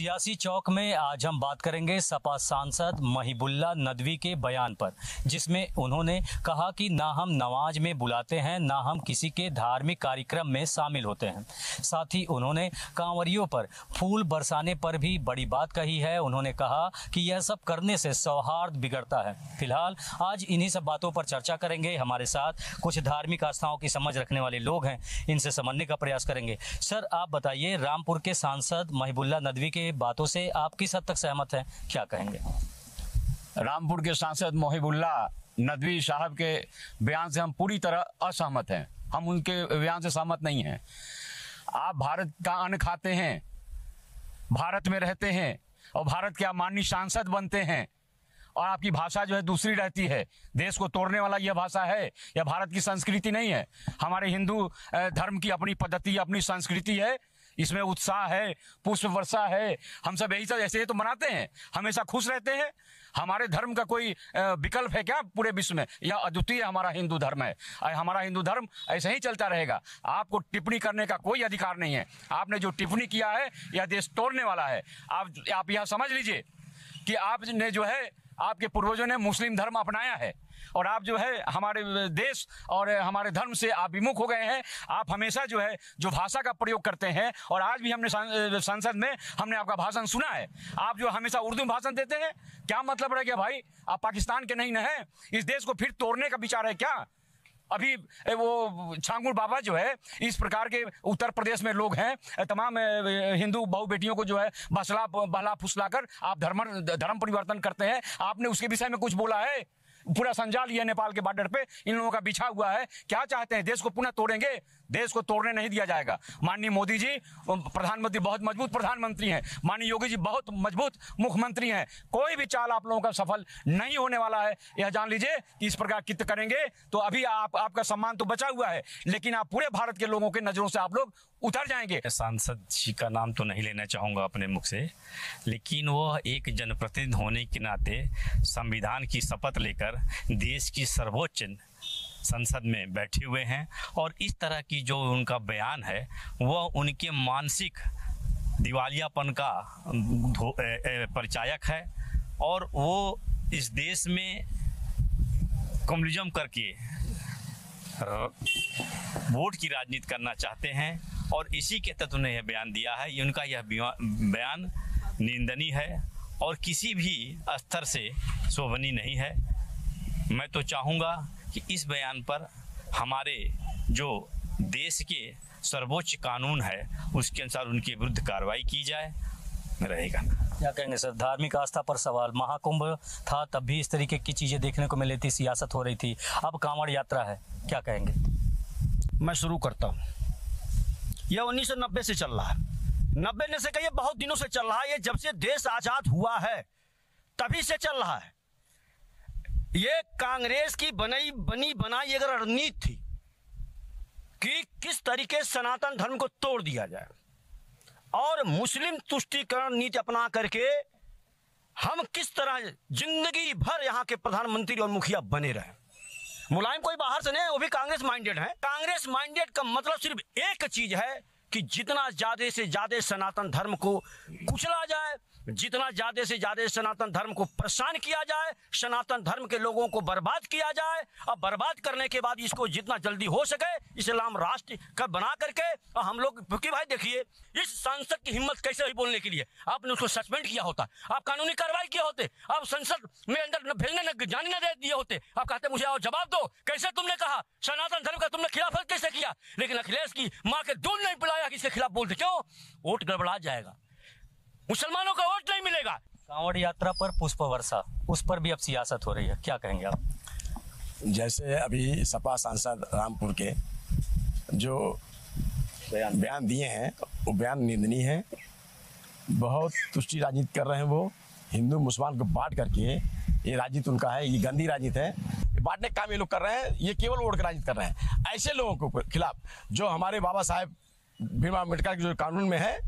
सियासी चौक में आज हम बात करेंगे सपा सांसद महिबुल्लाह नदवी के बयान पर, जिसमें उन्होंने कहा कि ना हम नमाज में बुलाते हैं, ना हम किसी के धार्मिक कार्यक्रम में शामिल होते हैं। साथ ही उन्होंने कांवरियों पर फूल बरसाने पर भी बड़ी बात कही है। उन्होंने कहा कि यह सब करने से सौहार्द बिगड़ता है। फिलहाल आज इन्हीं सब बातों पर चर्चा करेंगे। हमारे साथ कुछ धार्मिक आस्थाओं की समझ रखने वाले लोग हैं, इनसे समझने का प्रयास करेंगे। सर, आप बताइए, रामपुर के सांसद महिबुल्लाह नदवी के बातों से आप किस हद तक सहमत हैं, क्या कहेंगे? रामपुर के सांसद महिबुल्लाह नदवी साहब के बयान से हम पूरी तरह असहमत हैं। हम उनके बयान से सहमत नहीं हैं। आप भारत का अन्न खाते हैं, भारत में रहते हैं और भारत के आप माननीय सांसद बनते हैं और आपकी भाषा जो है दूसरी रहती है। देश को तोड़ने वाला यह भाषा है, यह भारत की संस्कृति नहीं है। हमारे हिंदू धर्म की अपनी पद्धति, अपनी संस्कृति है, इसमें उत्साह है, पुष्प वर्षा है। हम सब यही सब ऐसे तो मनाते हैं, हमेशा खुश रहते हैं। हमारे धर्म का कोई विकल्प है क्या पूरे विश्व में? यह अद्वितीय हमारा हिंदू धर्म है। हमारा हिंदू धर्म ऐसे ही चलता रहेगा। आपको टिप्पणी करने का कोई अधिकार नहीं है। आपने जो टिप्पणी किया है यह देश तोड़ने वाला है। आप यह समझ लीजिए कि आपने जो है, आपके पूर्वजों ने मुस्लिम धर्म अपनाया है और आप जो है हमारे देश और हमारे धर्म से आप विमुख हो गए हैं। आप हमेशा जो है जो भाषा का प्रयोग करते हैं, और आज भी हमने संसद में हमने आपका भाषण सुना है। आप जो हमेशा उर्दू में भाषण देते हैं, क्या मतलब रह गया भाई? आप पाकिस्तान के नहीं न हैं? इस देश को फिर तोड़ने का विचार है क्या? अभी वो छांगुर बाबा जो है, इस प्रकार के उत्तर प्रदेश में लोग हैं, तमाम हिंदू बहु बेटियों को जो है बहला फुसलाकर आप धर्म परिवर्तन करते हैं। आपने उसके विषय में कुछ बोला है? पूरा संजाल ये नेपाल के बॉर्डर पे इन लोगों का बिछा हुआ है। क्या चाहते हैं? देश को पुनः तोड़ेंगे? देश को तोड़ने नहीं दिया जाएगा। माननीय मोदी जी प्रधानमंत्री बहुत मजबूत प्रधानमंत्री हैं, माननीय योगी जी बहुत मजबूत मुख्यमंत्री हैं। कोई भी चाल आप लोगों का सफल नहीं होने वाला है, यह जान लीजिए कि इस प्रकार कित करेंगे तो अभी आपका सम्मान तो बचा हुआ है, लेकिन आप पूरे भारत के लोगों के नजरों से आप लोग उतर जाएंगे। सांसद जी का नाम तो नहीं लेना चाहूँगा अपने मुख से, लेकिन वह एक जनप्रतिनिधि होने के नाते संविधान की शपथ लेकर देश की सर्वोच्च संसद में बैठे हुए हैं, और इस तरह की जो उनका बयान है वह उनके मानसिक दिवालियापन का परिचायक है, और वो इस देश में कम्युनिज्म करके वोट की राजनीति करना चाहते हैं, और इसी के तहत उन्हें यह बयान दिया है। उनका यह बयान निंदनीय है और किसी भी स्तर से शोभनीय नहीं है। मैं तो चाहूँगा कि इस बयान पर हमारे जो देश के सर्वोच्च कानून है उसके अनुसार उनके विरुद्ध कार्रवाई की जाए, रहेगा। क्या कहेंगे सर? धार्मिक आस्था पर सवाल, महाकुंभ था तब भी इस तरीके की चीज़ें देखने को मिली थी, सियासत हो रही थी, अब कांवड़ यात्रा है, क्या कहेंगे? मैं शुरू करता हूँ। यह 1990 से चल रहा है, 90 ने से कहिए बहुत दिनों से चल रहा है। ये जब से देश आजाद हुआ है तभी से चल रहा है। ये कांग्रेस की बनी बनाई एक रणनीति थी कि किस तरीके सनातन धर्म को तोड़ दिया जाए और मुस्लिम तुष्टीकरण नीति अपना करके हम किस तरह जिंदगी भर यहाँ के प्रधानमंत्री और मुखिया बने रहे। मुलायम कोई बाहर से नहीं, वो भी कांग्रेस माइंडेड है। कांग्रेस माइंडेड का मतलब सिर्फ एक चीज है कि जितना ज्यादा से ज्यादा सनातन धर्म को कुचला जाए, जितना ज्यादा से ज्यादा सनातन धर्म को परेशान किया जाए, सनातन धर्म के लोगों को बर्बाद किया जाए, और बर्बाद करने के बाद इसको जितना जल्दी हो सके इस्लाम राष्ट्र का बना करके और हम लोग, क्योंकि भाई देखिए इस सांसद की हिम्मत कैसे हुई बोलने के लिए? आपने उसको सस्पेंड किया होता, आप कानूनी कार्रवाई किए होते, आप संसद में अंदर भेजने न जाने न दे दिए होते। आप कहते मुझे आओ जवाब दो, कैसे तुमने कहा सनातन धर्म का तुमने खिलाफत कैसे किया? लेकिन अखिलेश की माँ के दूध नहीं पिलाया कि इसके खिलाफ बोलते। क्यों? वोट गड़बड़ा जाएगा, मुसलमानों का वोट नहीं मिलेगा। कांवड़ यात्रा पर पुष्प वर्षा, उस पर भी अब सियासत हो रही है, क्या कहेंगे आप? जैसे अभी सपा सांसद रामपुर के जो बयान दिए हैं वो बयान निंदनीय है। बहुत तुष्टि राजनीति कर रहे हैं वो, हिंदू मुसलमान को बांट करके। ये राजनीति उनका है, ये गंदी राजनीति है। बांटने का काम ये लोग कर रहे हैं, ये केवल वोट की राजनीति कर रहे हैं। ऐसे लोगों के खिलाफ जो हमारे बाबा साहेब भीमराव अम्बेडकर के जो कानून में है,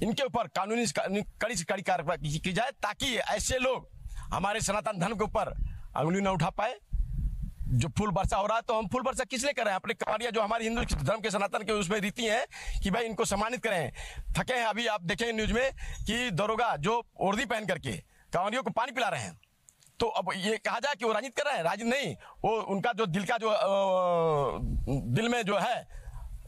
इनके ऊपर कानूनी कड़ी से कड़ी कार्रवाई की जाए, ताकि ऐसे लोग हमारे सनातन धर्म के ऊपर अंगुली न उठा पाए। जो फूल वर्षा हो रहा है, तो हम फूल वर्षा किस लिए कर रहे हैं? अपने कंवरिया जो हमारे हिंदू धर्म के सनातन के उसमें रीति है कि भाई इनको सम्मानित करें। थके हैं, अभी आप देखेंगे न्यूज में कि दरोगा जो वर्दी पहन करके कंवरियों को पानी पिला रहे हैं, तो अब ये कहा जाए कि वो राजनीति कर रहे हैं? राजनीति नहीं, वो उनका जो दिल का जो दिल में जो है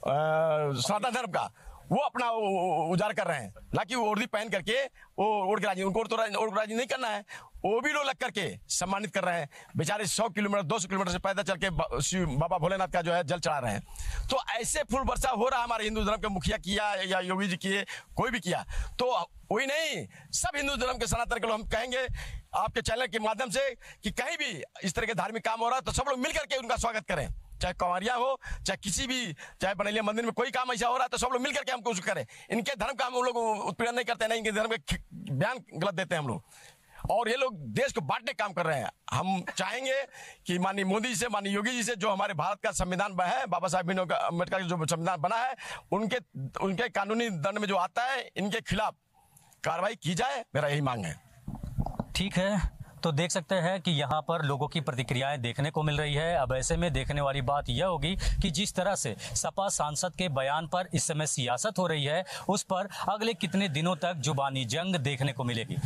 सनातन धर्म का, वो अपना उजागर कर रहे हैं, ना कि वो वर्दी पहन करके वो ओढ़ के राजनीति। उनको तो राजनीति नहीं करना है, वो भी लोग लग करके सम्मानित कर रहे हैं। बेचारे 100 किलोमीटर 200 किलोमीटर से पैदल चल के बाबा भोलेनाथ का जो है जल चढ़ा रहे हैं। तो ऐसे फूल वर्षा हो रहा है, हमारे हिंदू धर्म के मुखिया किया या योगी जी किए, कोई भी किया, तो कोई नहीं, सब हिंदू धर्म के सनातन के लोग हम कहेंगे आपके चैनल के माध्यम से कि कहीं भी इस तरह के धार्मिक काम हो रहा है तो सब लोग मिलकर के उनका स्वागत करें, चाहे कंवरिया हो, चाहे किसी भी, चाहे बनेलिया मंदिर में कोई काम ऐसा हो रहा है तो सब लोग मिलकर के हमको उसको करें। इनके धर्म का हम लोग उत्पीड़न नहीं करते, नहीं इनके धर्म के बयान गलत देते हैं हम लोग, और ये लोग देश को बांटने काम कर रहे हैं। हम चाहेंगे कि माननीय मोदी जी से, माननीय योगी जी से, जो हमारे भारत का संविधान है, बाबा साहब अम्बेडकर का जो संविधान बना है, उनके कानूनी दंड में जो आता है, इनके खिलाफ कार्रवाई की जाए, मेरा यही मांग है। ठीक है, तो देख सकते हैं कि यहाँ पर लोगों की प्रतिक्रियाएं देखने को मिल रही है। अब ऐसे में देखने वाली बात यह होगी कि जिस तरह से सपा सांसद के बयान पर इस समय सियासत हो रही है, उस पर अगले कितने दिनों तक जुबानी जंग देखने को मिलेगी।